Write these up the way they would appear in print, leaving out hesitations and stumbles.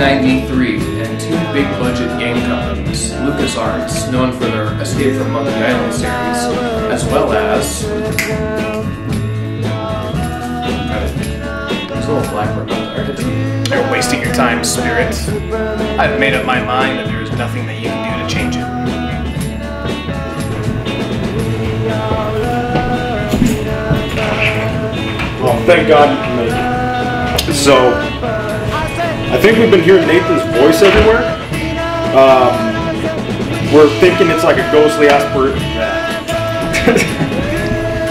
1993, and two big-budget game companies, LucasArts, known for their Escape from Monkey Island series, as well as... There's a little blackboard up there. You're wasting your time, Spirit. I've made up my mind that there is nothing that you can do to change it. Well, thank God you can make it. So, I think we've been hearing Nathan's voice everywhere. We're thinking it's like a ghostly aspirate.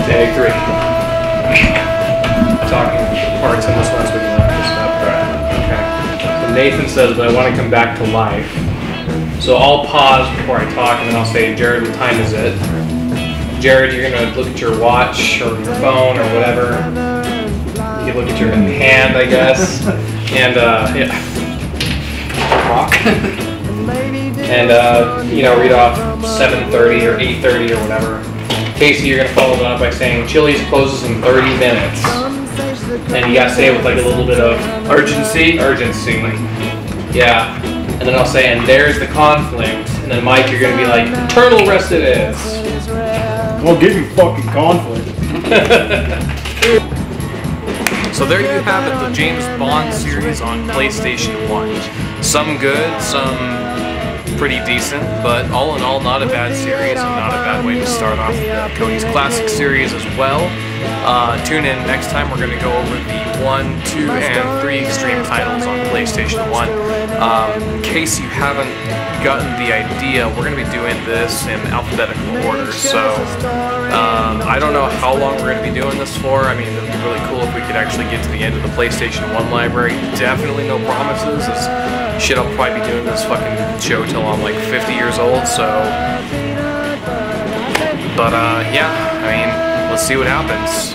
Take 3. Talking parts in this one so we can wrap this up. Right. Okay. So Nathan says, but I want to come back to life. So I'll pause before I talk and then I'll say, Jared, what time is it? Jared, you're going to look at your watch or your phone or whatever. You can look at your hand, I guess. And, yeah. Rock. And, you know, read off 7:30 or 8:30 or whatever. Casey, you're going to follow that up by saying, Chili's closes in 30 minutes. And you got to say it with like a little bit of urgency. Yeah. And then I'll say, and there's the conflict. And then Mike, you're going to be like, eternal rest it is. We'll give you fucking conflict. So there you have it, the James Bond series on PlayStation 1. Some good, some pretty decent, but all in all, not a bad series and not a bad way to start off Cody's Classic series as well. Tune in next time. We're going to go over the 1, 2, and 3 extreme titles on PlayStation 1. In case you haven't gotten the idea, we're going to be doing this in alphabetical order, so I don't know how long we're going to be doing this for. I mean, it would be really cool if we could actually get to the end of the PlayStation 1 library. Definitely no promises, as shit, I'll probably be doing this fucking show till I'm like 50 years old, so... But, yeah, I mean, let's see what happens.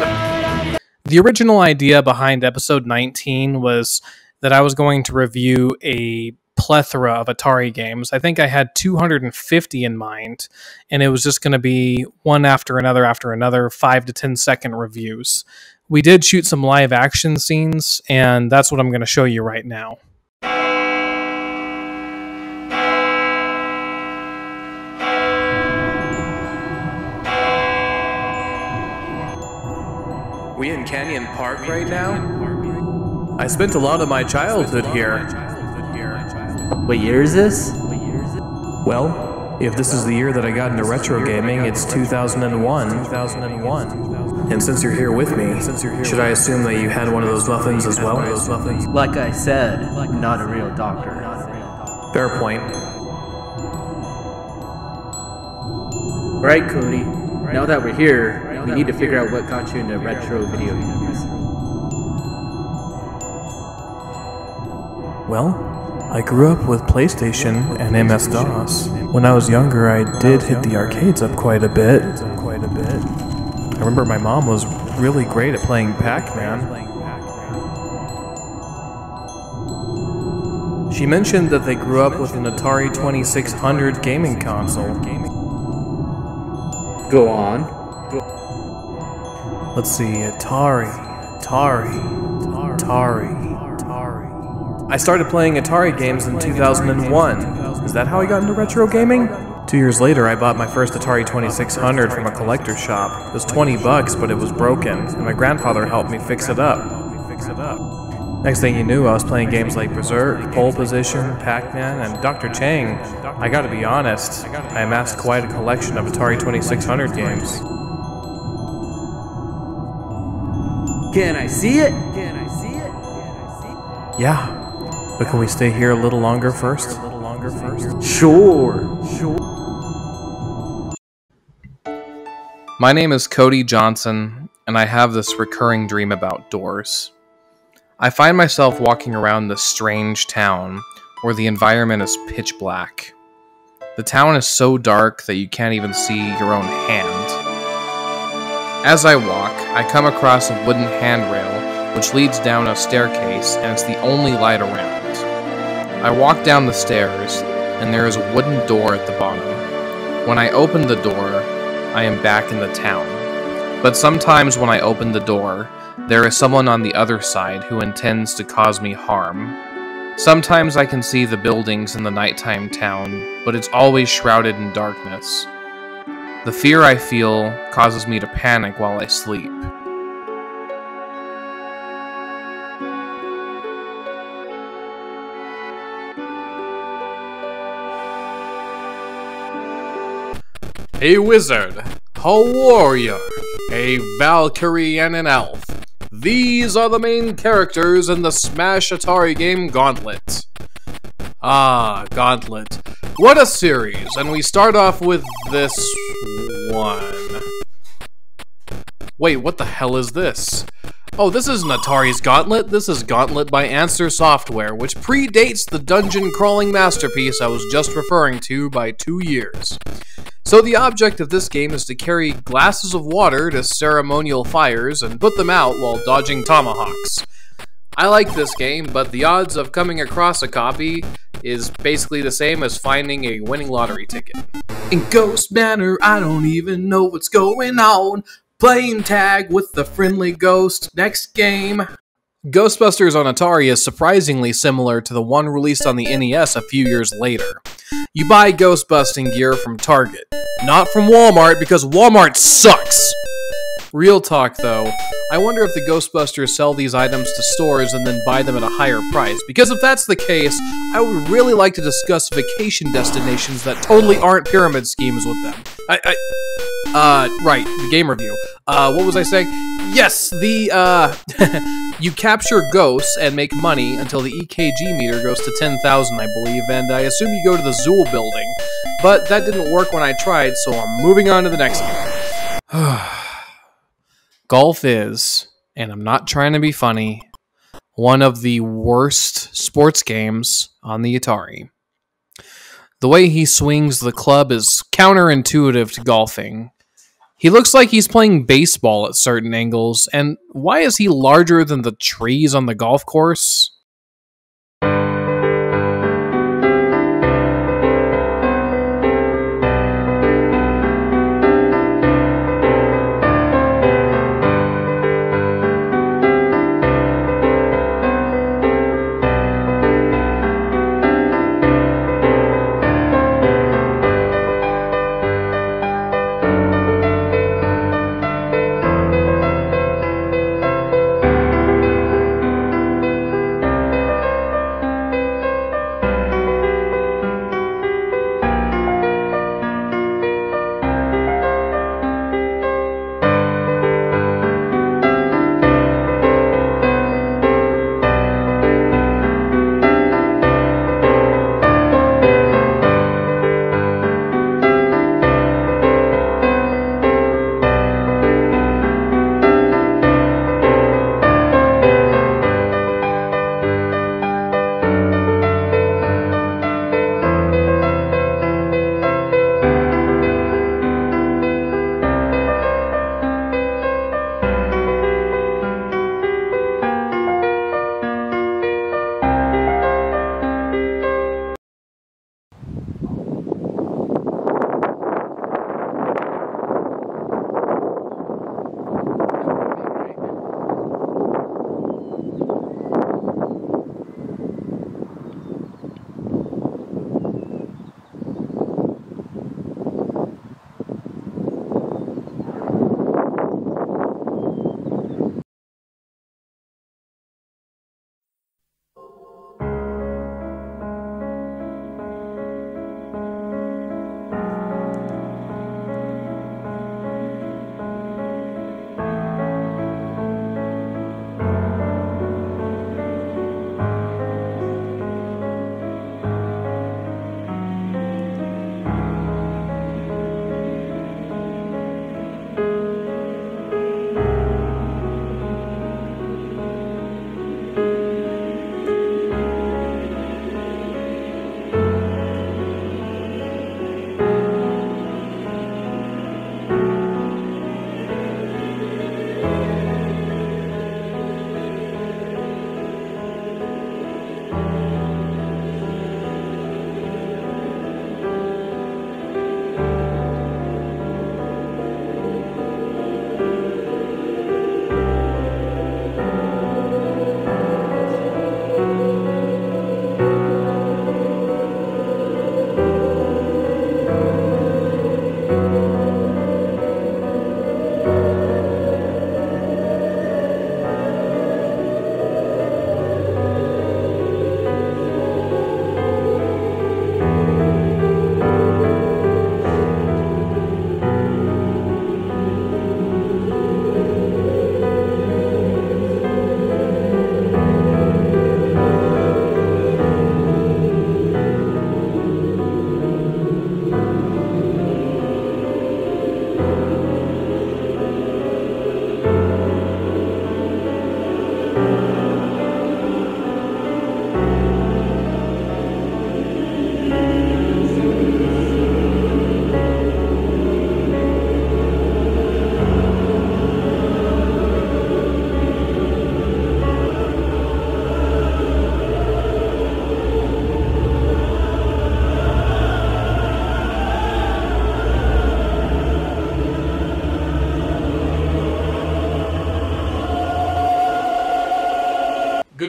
The original idea behind episode 19 was that I was going to review a plethora of Atari games. I think I had 250 in mind, and it was just going to be one after another 5 to 10 second reviews. We did shoot some live action scenes, and that's what I'm going to show you right now. We in Canyon Park right now? I spent a lot of my childhood here. What year is this? Well, if this is the year that I got into retro gaming, it's 2001. And since you're here with me, should I assume that you had one of those muffins as well? Like I said, not a real doctor. Fair point. Alright, Cody. Now that we're here, we need to figure out what got you into retro video games. Well, I grew up with PlayStation and MS-DOS. When I was younger, I did hit the arcades up quite a bit. I remember my mom was really great at playing Pac-Man. She mentioned that they grew up with an Atari 2600 gaming console. Go on. Let's see, Atari. I started playing Atari games in 2001. Is that how I got into retro gaming? 2 years later, I bought my first Atari 2600 from a collector's shop. It was 20 bucks, but it was broken, and my grandfather helped me fix it up. Next thing you knew, I was playing games like Berserk, Pole Position, Pac-Man, and Dr. Chang. I gotta be honest, I amassed quite a collection of Atari 2600 games. Can I see it? Yeah, but can we stay here a little longer first? Sure. My name is Cody Johnson, and I have this recurring dream about doors. I find myself walking around this strange town where the environment is pitch black. The town is so dark that you can't even see your own hand. As I walk, I come across a wooden handrail which leads down a staircase, and it's the only light around. I walk down the stairs, and there is a wooden door at the bottom. When I open the door, I am back in the town. But sometimes when I open the door, there is someone on the other side who intends to cause me harm. Sometimes I can see the buildings in the nighttime town, but it's always shrouded in darkness. The fear I feel causes me to panic while I sleep. A wizard, a warrior, a Valkyrie, and an elf. These are the main characters in the Smash Atari game Gauntlet. Ah, Gauntlet. What a series! And we start off with this one. Wait, what the hell is this? Oh, this isn't Atari's Gauntlet. This is Gauntlet by Answer Software, which predates the dungeon-crawling masterpiece I was just referring to by 2 years. So the object of this game is to carry glasses of water to ceremonial fires and put them out while dodging tomahawks. I like this game, but the odds of coming across a copy is basically the same as finding a winning lottery ticket. In Ghost Manor, I don't even know what's going on. Playing tag with the friendly ghost. Next game. Ghostbusters on Atari is surprisingly similar to the one released on the NES a few years later. You buy Ghostbusting gear from Target, not from Walmart, because Walmart sucks! Real talk though, I wonder if the Ghostbusters sell these items to stores and then buy them at a higher price, because if that's the case, I would really like to discuss vacation destinations that totally aren't pyramid schemes with them. Right, the game review. What was I saying? Yes, you capture ghosts and make money until the EKG meter goes to 10,000, I believe, and I assume you go to the Zool building. But that didn't work when I tried, so I'm moving on to the next game. Golf is, and I'm not trying to be funny, one of the worst sports games on the Atari. The way he swings the club is counterintuitive to golfing. He looks like he's playing baseball at certain angles, and why is he larger than the trees on the golf course?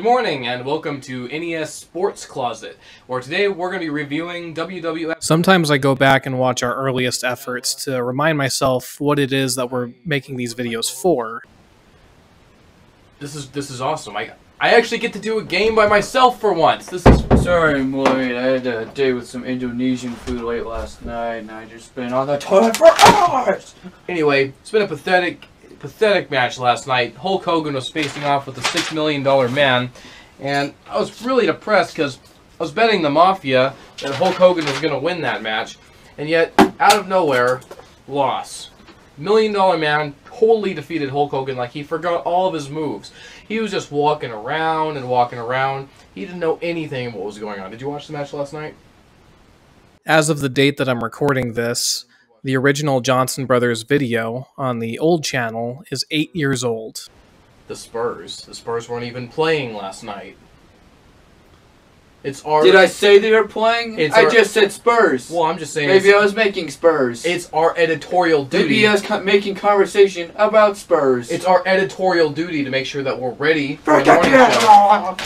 morning and welcome to NES Sports Closet, where today we're going to be reviewing WWF. Sometimes I go back and watch our earliest efforts to remind myself what it is that we're making these videos for. This is awesome. I actually get to do a game by myself for once. This is... Sorry I'm late. I had a date with some Indonesian food late last night and I just been on the toilet for hours! Anyway, it's been a pathetic match last night. Hulk Hogan was facing off with the $6 million man, and I was really depressed because I was betting the Mafia that Hulk Hogan was going to win that match, and yet, out of nowhere, loss. $1 Million Man totally defeated Hulk Hogan like he forgot all of his moves. He was just walking around and walking around. He didn't know anything of what was going on. Did you watch the match last night? As of the date that I'm recording this, the original Johnson Brothers video on the old channel is 8 years old. The Spurs weren't even playing last night. It's our... Did I say they were playing? I just said Spurs. Well, I'm just saying... Maybe I was making Spurs. It's our editorial duty... Maybe I was making conversation about Spurs. It's our editorial duty to make sure that we're ready for the morning show. Yeah, we're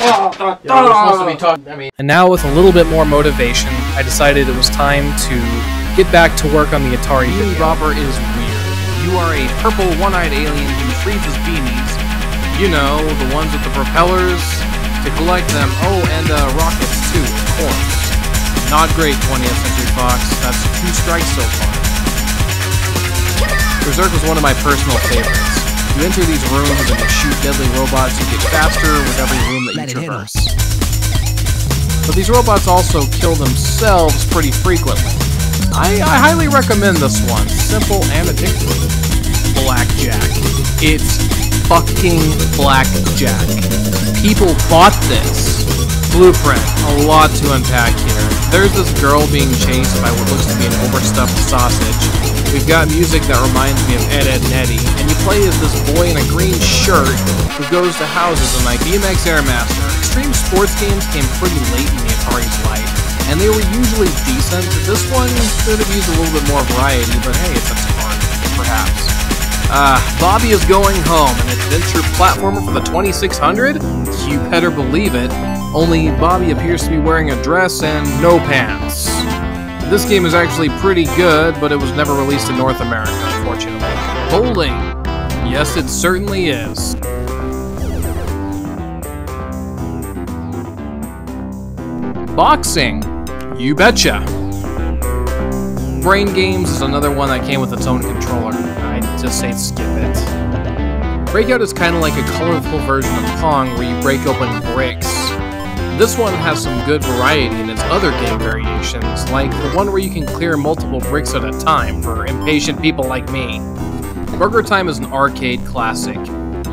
supposed to be talking... I mean... And now with a little bit more motivation, I decided it was time to get back to work on the Atari video. Bobber is weird. You are a purple one-eyed alien who freezes beanies. You know, the ones with the propellers... to collect them. Oh, and rockets too, of course. Not great, 20th Century Fox. That's 2 strikes so far. Berserk was one of my personal favorites. You enter these rooms and you shoot deadly robots who get faster with every room that you traverse. But these robots also kill themselves pretty frequently. I highly recommend this one. Simple and addictive. Blackjack. It's fucking Blackjack. People bought this. Blueprint. A lot to unpack here. There's this girl being chased by what looks to be an overstuffed sausage. We've got music that reminds me of Ed, Edd n Eddy, and you play as this boy in a green shirt who goes to houses and like BMX AIRMASTER. Extreme sports games came pretty late in the Atari's life, and they were usually decent. This one could have used a little bit more variety, but hey, it's Atari, perhaps. Bobby is going home, an adventure platformer for the 2600? You better believe it. Only Bobby appears to be wearing a dress and no pants. This game is actually pretty good, but it was never released in North America, unfortunately. Bowling. Yes, it certainly is. Boxing. You betcha. Brain Games is another one that came with its own controller. I'd just say skip it. Breakout is kind of like a colorful version of Pong where you break open bricks. This one has some good variety in its other game variations, like the one where you can clear multiple bricks at a time for impatient people like me. Burger Time is an arcade classic.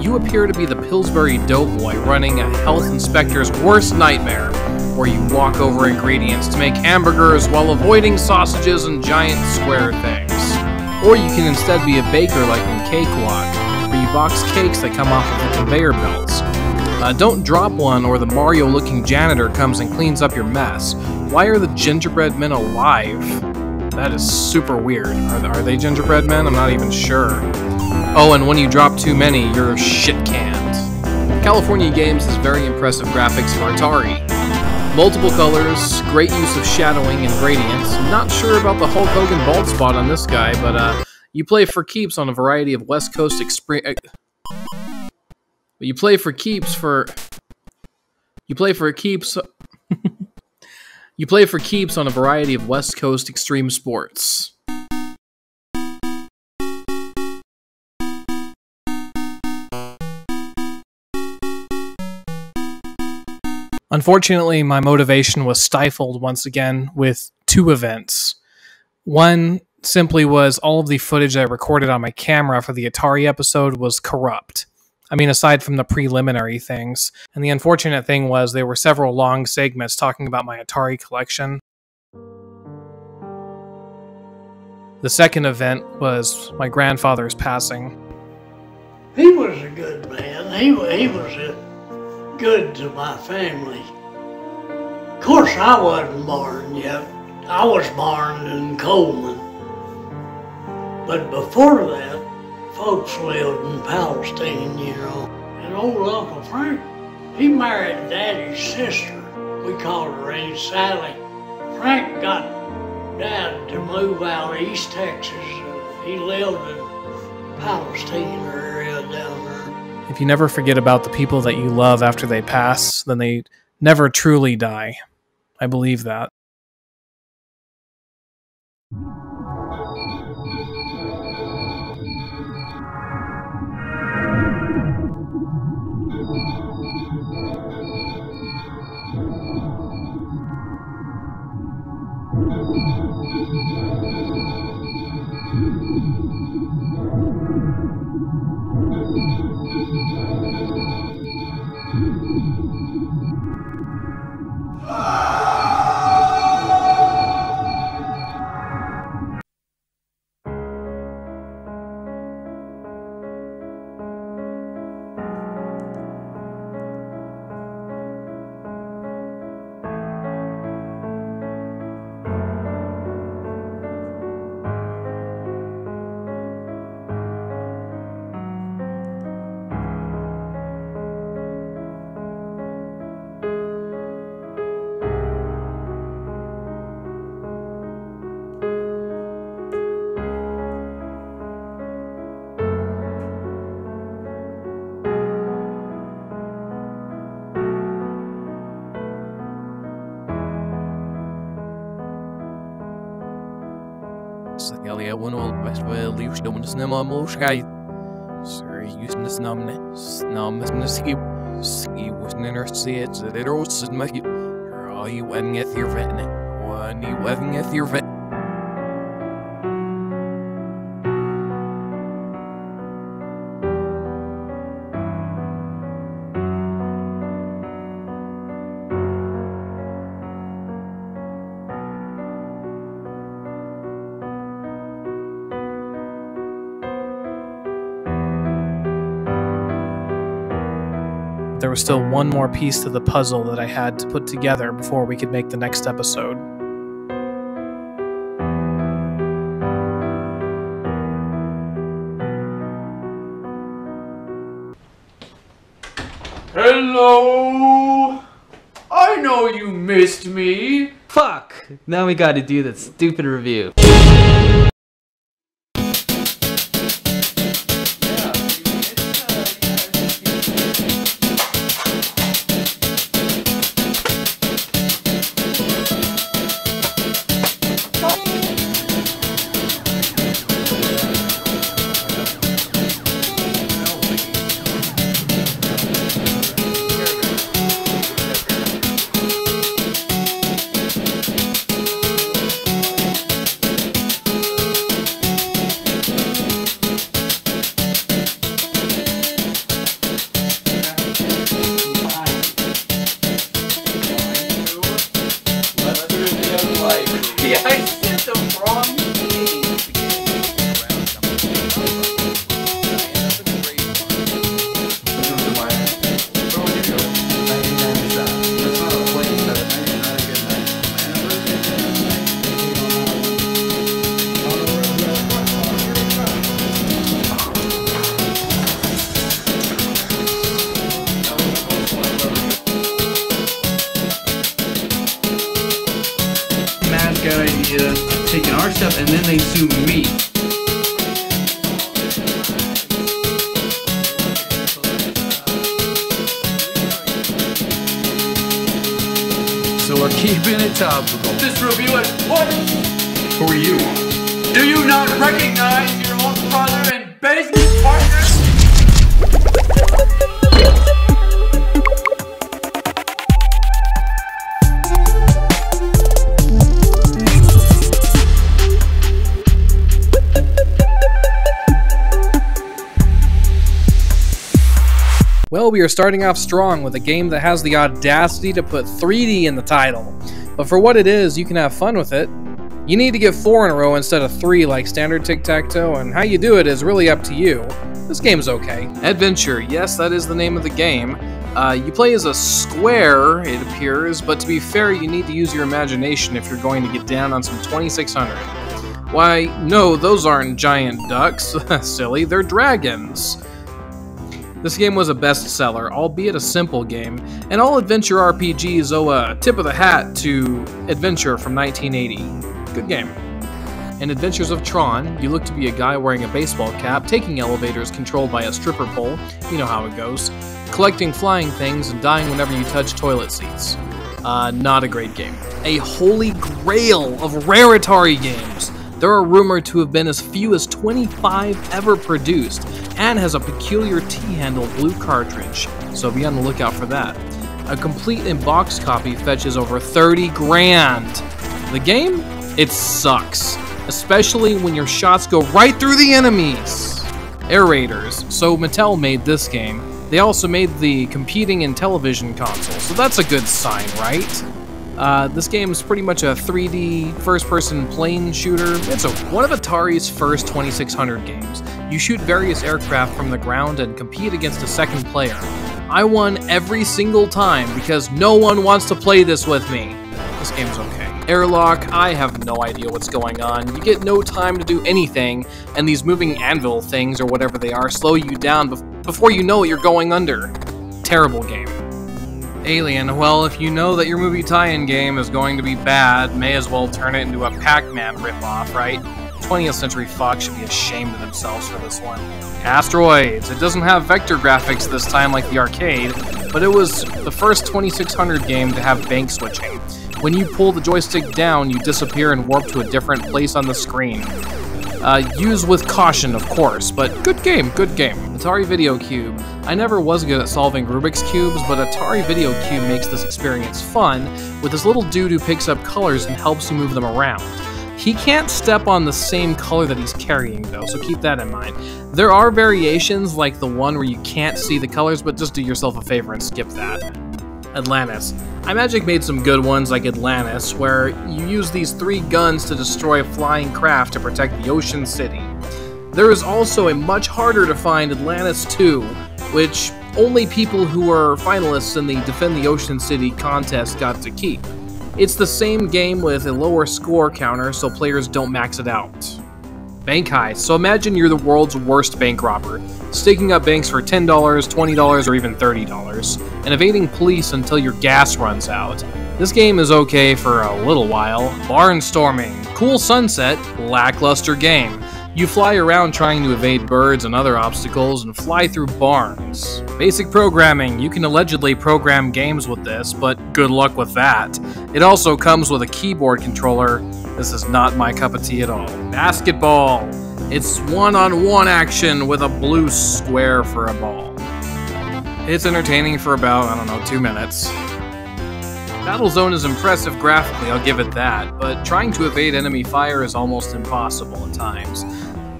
You appear to be the Pillsbury Doughboy running a health inspector's worst nightmare, where you walk over ingredients to make hamburgers while avoiding sausages and giant square things. Or you can instead be a baker like in Cakewalk, where you box cakes that come off of the conveyor belts. Don't drop one or the Mario-looking janitor comes and cleans up your mess. Why are the gingerbread men alive? That is super weird. Are they gingerbread men? I'm not even sure. Oh, and when you drop too many, you're shit-canned. California Games has very impressive graphics for Atari. Multiple colors, great use of shadowing and gradients. Not sure about the Hulk Hogan bald spot on this guy, but you play for keeps on a variety of West Coast You play for keeps on a variety of West Coast extreme sports. Unfortunately, my motivation was stifled once again with 2 events. One simply was all of the footage I recorded on my camera for the Atari episode was corrupt. I mean, aside from the preliminary things. And the unfortunate thing was there were several long segments talking about my Atari collection. The second event was my grandfather's passing. He was a good man. He was good to my family. Of course, I wasn't born yet. I was born in Coleman. But before that, folks lived in Palestine, you know. And old Uncle Frank, He married Daddy's sister. We called her Aunt Sally. Frank got Dad to move out East Texas. He lived in Palestine area down there. If you never forget about the people that you love after they pass, then they never truly die. I believe that. Elliot went all best well leaves don't snam on most guy. Sir, using this number, snum, ski was never said that it was make it. Are you wedding at your vet? When you wedding at your vet? There was still one more piece to the puzzle that I had to put together before we could make the next episode. Hello! I know you missed me! Fuck! Now we gotta do that stupid review. Taking our stuff and then they sue me. So we're keeping it topical. This review is what? Who are you? Do you not recognize your own brother and business partner? Well, we are starting off strong with a game that has the audacity to put 3D in the title. But for what it is, you can have fun with it. You need to get 4 in a row instead of 3 like standard tic-tac-toe, and how you do it is really up to you. This game's okay. Adventure, yes, that is the name of the game. You play as a square, it appears, but to be fair, you need to use your imagination if you're going to get down on some 2600. Why, no, those aren't giant ducks. Silly, they're dragons. This game was a bestseller, albeit a simple game, and all adventure RPGs owe a tip of the hat to Adventure from 1980. Good game. In Adventures of Tron, you look to be a guy wearing a baseball cap, taking elevators controlled by a stripper pole, you know how it goes, collecting flying things, and dying whenever you touch toilet seats. Not a great game. A holy grail of rare Atari games. There are rumored to have been as few as 25 ever produced, and has a peculiar T-handle blue cartridge, so be on the lookout for that. A complete in-box copy fetches over 30 grand. The game? It sucks. Especially when your shots go right through the enemies! Air Raiders, so Mattel made this game. They also made the competing in television console, so that's a good sign, right? This game is pretty much a 3D first-person plane shooter. It's one of Atari's first 2600 games. You shoot various aircraft from the ground and compete against a second player. I won every single time because no one wants to play this with me. This game's okay. Airlock, I have no idea what's going on. You get no time to do anything, and these moving anvil things, or whatever they are, slow you down before you know it, you're going under. Terrible game. Alien, well, if you know that your movie tie-in game is going to be bad, may as well turn it into a Pac-Man ripoff, right? 20th Century Fox should be ashamed of themselves for this one. Asteroids, it doesn't have vector graphics this time like the arcade, but it was the first 2600 game to have bank switching. When you pull the joystick down, you disappear and warp to a different place on the screen. Use with caution, of course, but good game, good game. Atari Video Cube. I never was good at solving Rubik's Cubes, but Atari Video Cube makes this experience fun, with this little dude who picks up colors and helps you move them around. He can't step on the same color that he's carrying, though, so keep that in mind. There are variations, like the one where you can't see the colors, but just do yourself a favor and skip that. Atlantis. IMAGIC made some good ones like Atlantis, where you use these 3 guns to destroy flying craft to protect the ocean city. There is also a much harder to find Atlantis 2, which only people who are finalists in the Defend the Ocean City contest got to keep. It's the same game with a lower score counter so players don't max it out. Bank heist. So imagine you're the world's worst bank robber, staking up banks for $10, $20, or even $30, and evading police until your gas runs out. This game is okay for a little while. Barnstorming. Cool sunset, lackluster game. You fly around trying to evade birds and other obstacles and fly through barns. Basic programming. You can allegedly program games with this, but good luck with that. It also comes with a keyboard controller. This is not my cup of tea at all. Basketball. It's one-on-one action with a blue square for a ball. It's entertaining for about, I don't know, 2 minutes. Battlezone is impressive graphically, I'll give it that, but trying to evade enemy fire is almost impossible at times.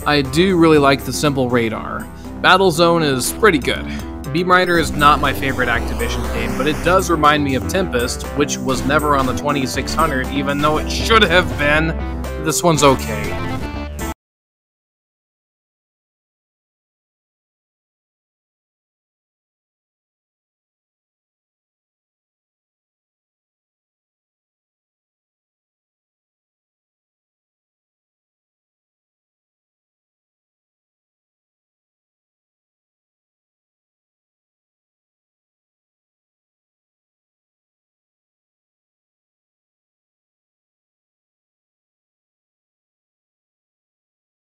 I do really like the simple radar. Battlezone is pretty good. Beam Rider is not my favorite Activision game, but it does remind me of Tempest, which was never on the 2600 even though it should have been. This one's okay.